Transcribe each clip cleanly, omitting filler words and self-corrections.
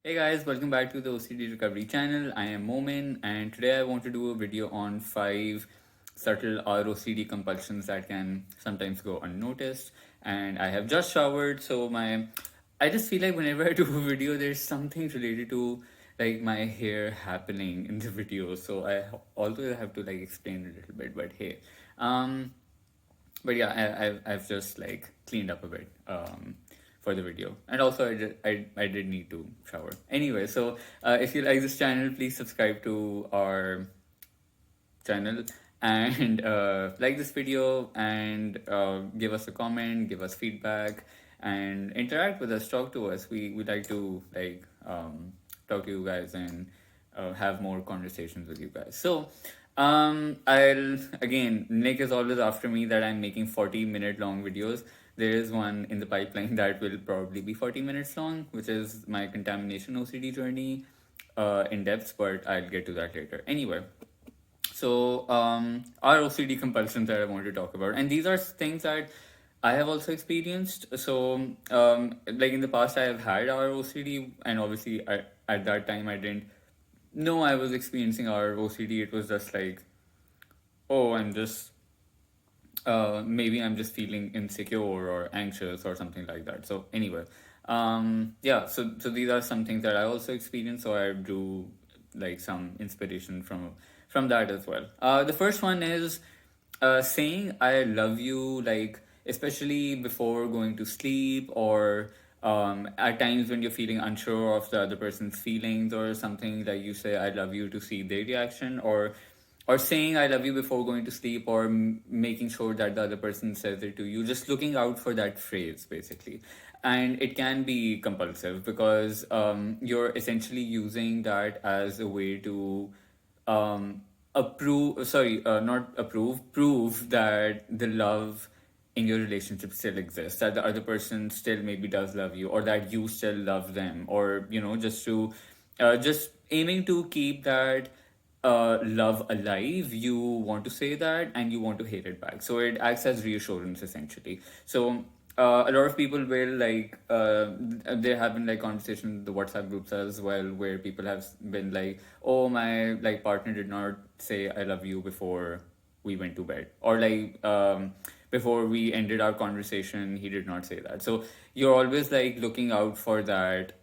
Hey guys, welcome back to the OCD Recovery channel. I am Momin, and today I want to do a video on 5 subtle ROCD compulsions that can sometimes go unnoticed. And I have just showered, so I just feel like whenever I do a video, there's something related to like my hair happening in the video. So I also have to like explain a little bit, but hey. Um but yeah, I've just like cleaned up a bit for the video, and also I did need to shower anyway. So if you like this channel, please subscribe to our channel and like this video and give us a comment, give us feedback, and interact with us, talk to us. We like to like talk to you guys and have more conversations with you guys. So I'll again, Nick is always after me that I'm making 40-minute long videos. There is one in the pipeline that will probably be 40 minutes long, which is my contamination OCD journey in depth, but I'll get to that later. Anyway, so our OCD compulsions that I want to talk about, and these are things that I have also experienced. So like in the past, I have had our OCD, and obviously at that time I didn't know I was experiencing our OCD. It was just like, oh, maybe I'm just feeling insecure or anxious or something like that. So anyway, yeah. So these are some things that I also experienced. So I drew like some inspiration from that as well. The first one is saying I love you, like especially before going to sleep or at times when you're feeling unsure of the other person's feelings or something, like you say I love you to see their reaction, or saying I love you before going to sleep, or making sure that the other person says it to you, just looking out for that phrase basically. And it can be compulsive because you're essentially using that as a way to not approve, prove that the love in your relationship still exists, that the other person still maybe does love you, or that you still love them, or just to just aiming to keep that love alive. You want to say that and you want to hate it back, so it acts as reassurance essentially. So a lot of people will like there have been like conversations in the WhatsApp groups as well, where people have been like, oh, my like partner did not say I love you before we went to bed, or like before we ended our conversation he did not say that. So you're always like looking out for that,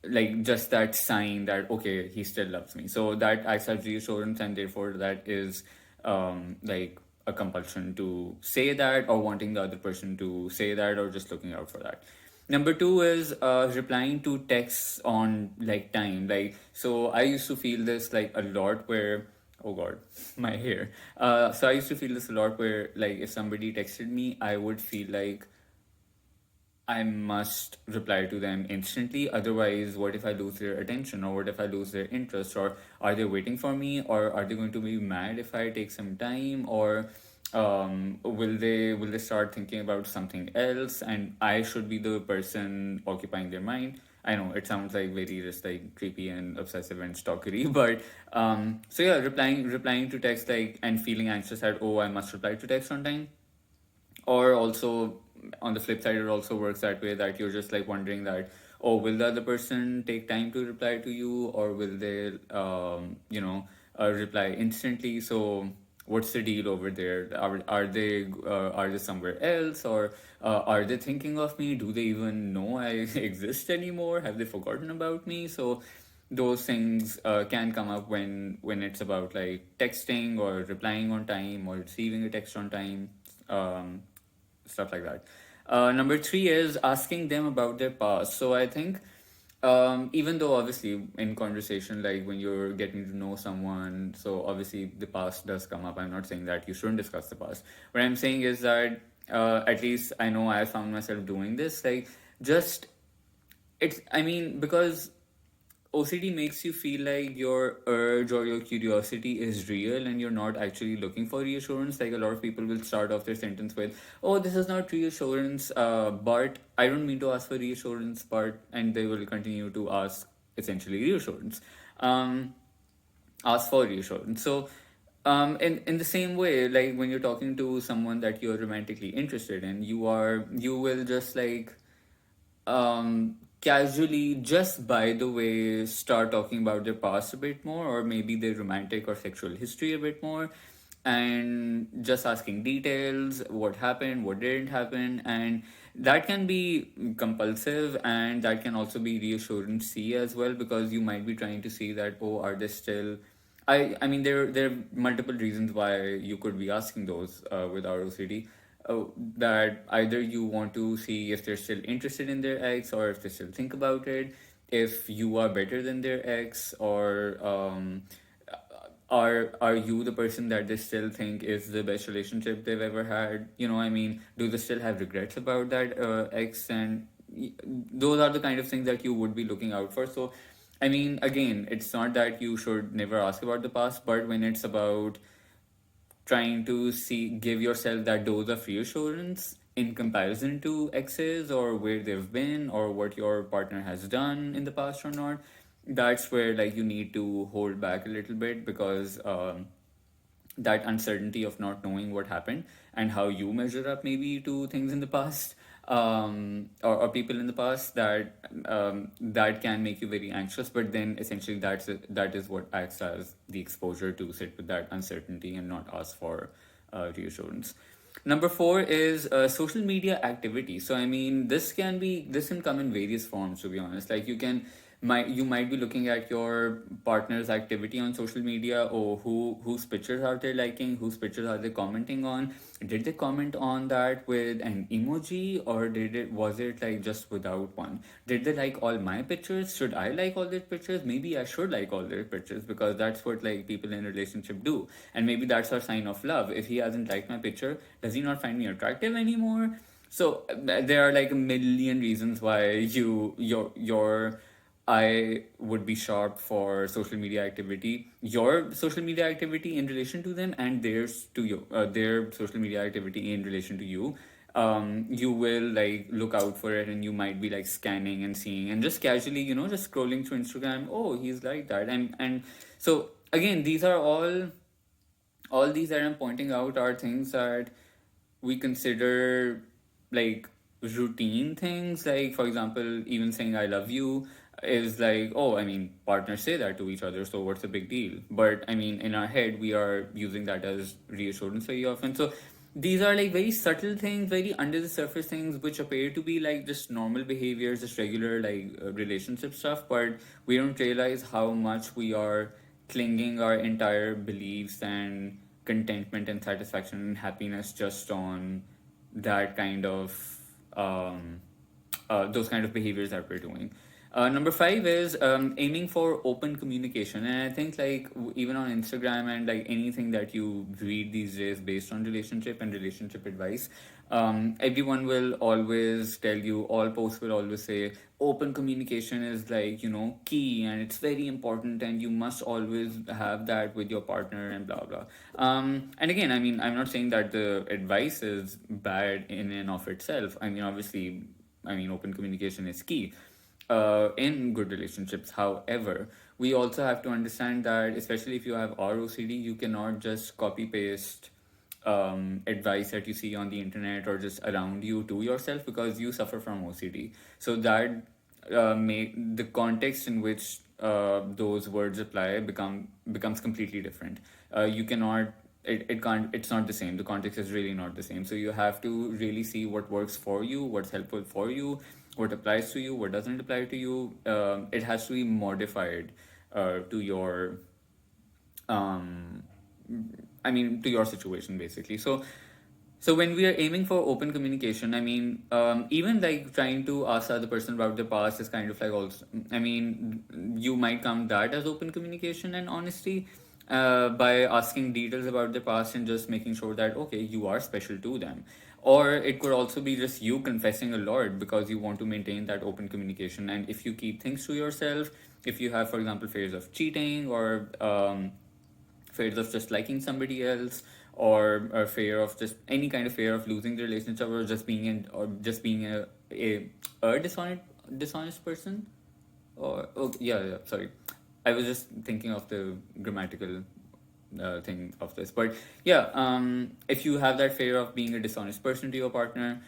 like just that sign that okay, he still loves me. So that acts as reassurance, and therefore that is like a compulsion to say that, or wanting the other person to say that, or just looking out for that. Number two is replying to texts on like time. Like, so I used to feel this like a lot where, oh god, my hair. So I used to feel this a lot where like if somebody texted me, I would feel like I must reply to them instantly. Otherwise, what if I lose their attention, or what if I lose their interest, or are they waiting for me, or are they going to be mad if I take some time, or will they start thinking about something else, and I should be the person occupying their mind? I know it sounds like very just like creepy and obsessive and stalkery, but so yeah, replying to text, like, and feeling anxious that, oh, I must reply to text on time. Or also on the flip side, it also works that way, that you're just like wondering that, oh, will the other person take time to reply to you, or will they reply instantly? So what's the deal over there? Are they somewhere else, or are they thinking of me? Do they even know I exist anymore? Have they forgotten about me? So those things can come up when it's about like texting, or replying on time, or receiving a text on time, stuff like that. Number three is asking them about their past. So I think, even though obviously in conversation, like when you're getting to know someone, so obviously the past does come up. I'm not saying that you shouldn't discuss the past. What I'm saying is that at least I know I found myself doing this. Like, just I mean, because OCD makes you feel like your urge or your curiosity is real, and you're not actually looking for reassurance. Like, a lot of people will start off their sentence with, oh, this is not reassurance, but I don't mean to ask for reassurance, but, and they will continue to ask essentially reassurance. Ask for reassurance. So, in the same way, like when you're talking to someone that you're romantically interested in, you will just like casually, just by the way, start talking about their past a bit more, or maybe their romantic or sexual history a bit more, and just asking details, what happened, what didn't happen. And that can be compulsive, and that can also be reassurance C as well, because you might be trying to see that, oh, are they still. I mean, there are multiple reasons why you could be asking those with ROCD. That either you want to see if they're still interested in their ex, or if they still think about it, if you are better than their ex, or are you the person that they still think is the best relationship they've ever had? I mean, do they still have regrets about that ex? And those are the kind of things that you would be looking out for. So, I mean, again, it's not that you should never ask about the past, but when it's about trying to give yourself that dose of reassurance in comparison to exes, or where they've been, or what your partner has done in the past or not, that's where like you need to hold back a little bit, because that uncertainty of not knowing what happened and how you measure up maybe to things in the past, or people in the past, that can make you very anxious. But then essentially that is what acts as the exposure to sit with that uncertainty and not ask for reassurance. Number four is social media activity. So I mean, this can come in various forms, to be honest. Like you might be looking at your partner's activity on social media, or whose pictures are they liking, whose pictures are they commenting on. Did they comment on that with an emoji, or was it like just without one? Did they like all my pictures? Should I like all their pictures? Maybe I should like all their pictures, because that's what like people in a relationship do, and maybe that's our sign of love. If he hasn't liked my picture, does he not find me attractive anymore? So there are like a million reasons why your I would be sharp for social media activity, your social media activity in relation to them, and theirs to you, their social media activity in relation to you. You will like look out for it, and you might be like scanning and seeing, and just casually, just scrolling through Instagram. Oh, he's like that, and so again, these are all these that I'm pointing out are things that we consider like routine things. Like, for example, even saying I love you is like, oh, I mean, partners say that to each other, so what's the big deal? But I mean, in our head, we are using that as reassurance very often. So these are like very subtle things, very under the surface things, which appear to be like just normal behaviors, just regular like relationship stuff, but we don't realize how much we are clinging our entire beliefs and contentment and satisfaction and happiness just on that kind of those kind of behaviors that we're doing. Number five is aiming for open communication, and I think like even on Instagram and like anything that you read these days based on relationship and relationship advice, everyone will always tell you. All posts will always say open communication is like key, and it's very important, and you must always have that with your partner, and blah blah. And again, I mean, I'm not saying that the advice is bad in and of itself. I mean, obviously, I mean, open communication is key in good relationships. However, we also have to understand that, especially if you have ROCD, you cannot just copy paste advice that you see on the internet or just around you to yourself, because you suffer from OCD. So that the context in which those words apply becomes completely different. You cannot. It can't. It's not the same. The context is really not the same. So you have to really see what works for you, what's helpful for you, what applies to you, what doesn't apply to you. It has to be modified to your um, I mean, to your situation, basically. So when we are aiming for open communication, I mean, even like trying to ask the other person about their past is kind of like also, I mean, you might count that as open communication and honesty, by asking details about their past and just making sure that, okay, you are special to them. Or it could also be just you confessing a lot because you want to maintain that open communication. And if you keep things to yourself, if you have, for example, fears of cheating, or fears of just liking somebody else, or fear of just any kind of fear of losing the relationship, or just being a dishonest person, or oh yeah, sorry, I was just thinking of the grammatical thing of this. But yeah, if you have that fear of being a dishonest person to your partner,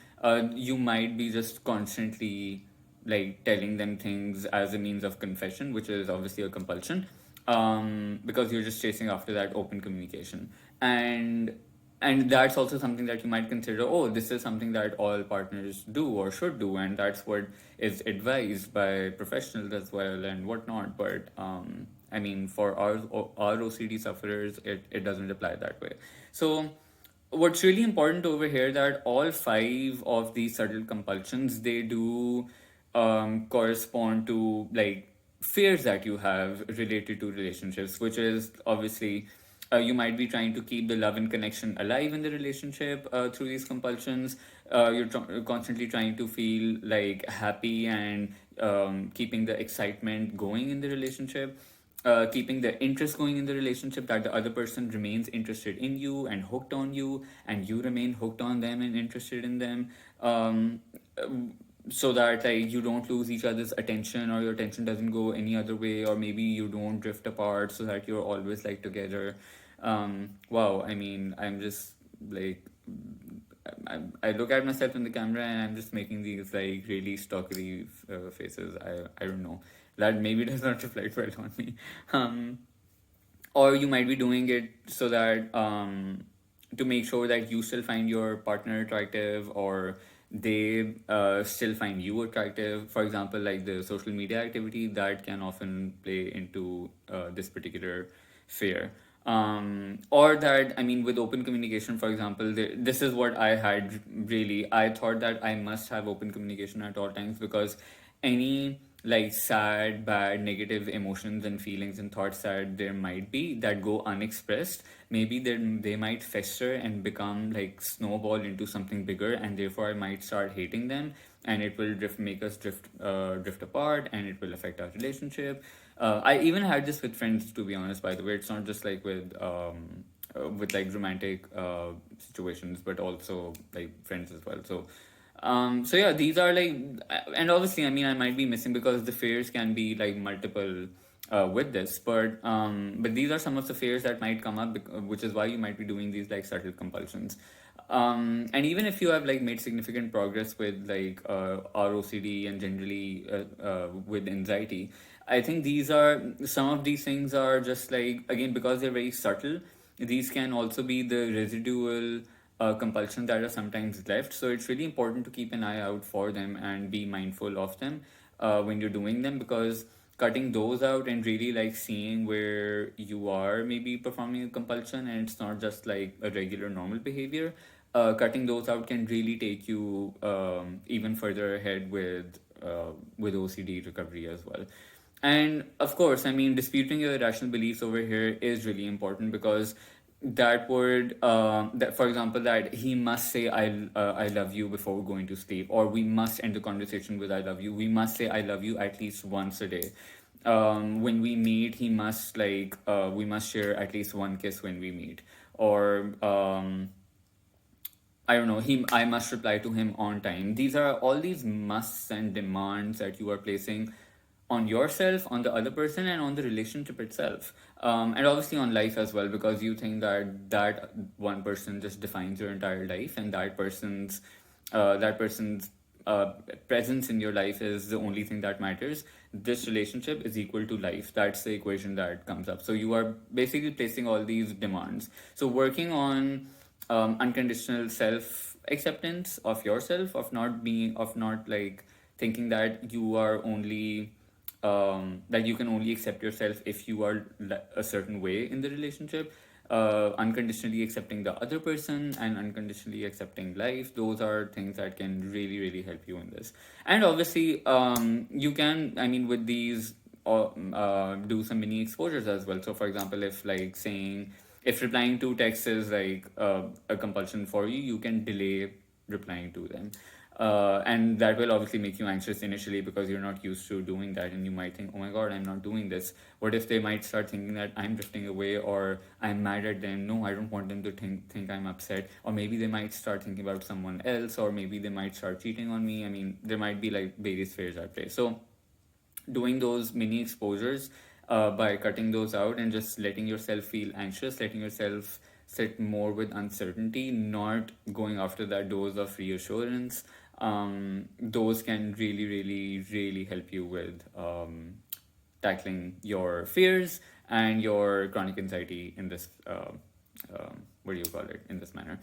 you might be just constantly like telling them things as a means of confession, which is obviously a compulsion, because you're just chasing after that open communication. And that's also something that you might consider, oh, this is something that all partners do or should do, and that's what is advised by professionals as well and whatnot. But I mean, for our OCD sufferers, it doesn't apply that way. So what's really important over here, that all five of these subtle compulsions, they do correspond to like fears that you have related to relationships, which is obviously, you might be trying to keep the love and connection alive in the relationship through these compulsions. You're constantly trying to feel like happy and keeping the excitement going in the relationship, keeping the interest going in the relationship, that the other person remains interested in you and hooked on you, and you remain hooked on them and interested in them, so that like you don't lose each other's attention, or your attention doesn't go any other way, or maybe you don't drift apart, so that you're always like together. Wow, I mean, I'm just like, I look at myself in the camera and I'm just making these like really stalkery faces. I don't know. That maybe does not reflect well on me. Or you might be doing it so that to make sure that you still find your partner attractive, or they still find you attractive. For example, like the social media activity, that can often play into this particular fear. Or that, I mean, with open communication, for example, this is what I had really. I thought that I must have open communication at all times, because any like sad, bad, negative emotions and feelings and thoughts that there might be that go unexpressed, maybe they might fester and become like snowball into something bigger, and therefore I might start hating them, and it will make us drift apart, and it will affect our relationship. I even had this with friends, to be honest. By the way, it's not just like with like romantic situations, but also like friends as well. So yeah, these are like, and obviously, I mean, I might be missing, because the fears can be like multiple with this, but these are some of the fears that might come up, which is why you might be doing these like subtle compulsions. And even if you have like made significant progress with like ROCD and generally with anxiety, I think these are, some of these things are just like, again, because they're very subtle, these can also be the residual compulsions that are sometimes left. So it's really important to keep an eye out for them and be mindful of them when you're doing them, because cutting those out and really like seeing where you are maybe performing a compulsion and it's not just like a regular normal behavior, cutting those out can really take you even further ahead with OCD recovery as well. And of course, I mean, disputing your irrational beliefs over here is really important, because that would that, for example, that he must say I love you before going to sleep, or we must end the conversation with I love you. We must say I love you at least once a day. When we meet, he must like we must share at least one kiss when we meet, or I don't know, I must reply to him on time. These are all these musts and demands that you are placing on yourself, on the other person, and on the relationship itself. And obviously on life as well, because you think that that one person just defines your entire life, and that person's presence in your life is the only thing that matters. This relationship is equal to life. That's the equation that comes up. So you are basically placing all these demands. So working on unconditional self acceptance of yourself, of not like thinking that you are only that you can only accept yourself if you are a certain way in the relationship. Unconditionally accepting the other person and unconditionally accepting life, those are things that can really really help you in this. And obviously you can, I mean, with these do some mini exposures as well. So for example, if replying to texts is like a compulsion for you, you can delay replying to them. And that will obviously make you anxious initially, because you're not used to doing that, and you might think, oh my god, I'm not doing this. What if they might start thinking that I'm drifting away, or I'm mad at them? No, I don't want them to think I'm upset. Or maybe they might start thinking about someone else, or maybe they might start cheating on me. I mean, there might be like various fears at play. So doing those mini exposures, by cutting those out and just letting yourself feel anxious, letting yourself sit more with uncertainty, not going after that dose of reassurance, those can really, really, really help you with tackling your fears and your chronic anxiety in this, what do you call it, in this manner.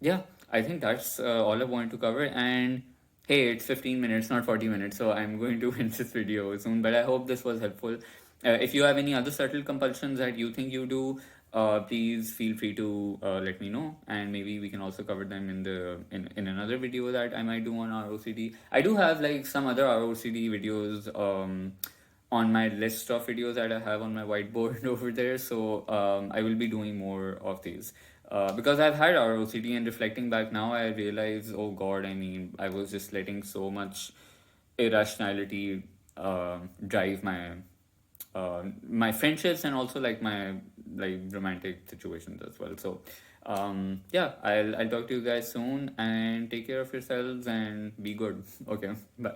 Yeah, I think that's all I wanted to cover. And hey, it's 15 minutes, not 40 minutes, so I'm going to end this video soon. But I hope this was helpful. If you have any other subtle compulsions that you think you do, please feel free to let me know, and maybe we can also cover them in in another video that I might do on ROCD. I do have like some other ROCD videos on my list of videos that I have on my whiteboard over there. So I will be doing more of these. Because I've had ROCD, and reflecting back now, I realize, oh God, I mean, I was just letting so much irrationality drive my friendships, and also like my like romantic situations as well. So yeah, I'll talk to you guys soon, and take care of yourselves and be good. Okay, bye.